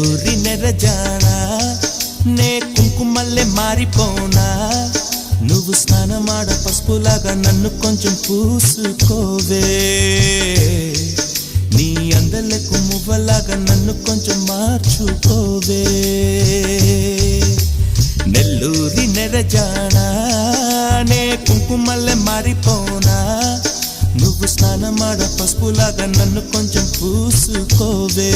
నెల్లూరి నెరజానా నే కుంకుమల్లే మారిపోనా నువ్వు స్నానమాడ పసుపులాగా నన్ను కొంచెం పూసుకోవే నీ అందలకు మువ్వలాగా నన్ను కొంచెం మార్చుకోవే నెల్లూరి నెరజానా నే కుంకుమల్లే మారిపోనా నువ్వు స్నానమాడ పసుపులాగా నన్ను కొంచెం పూసుకోవే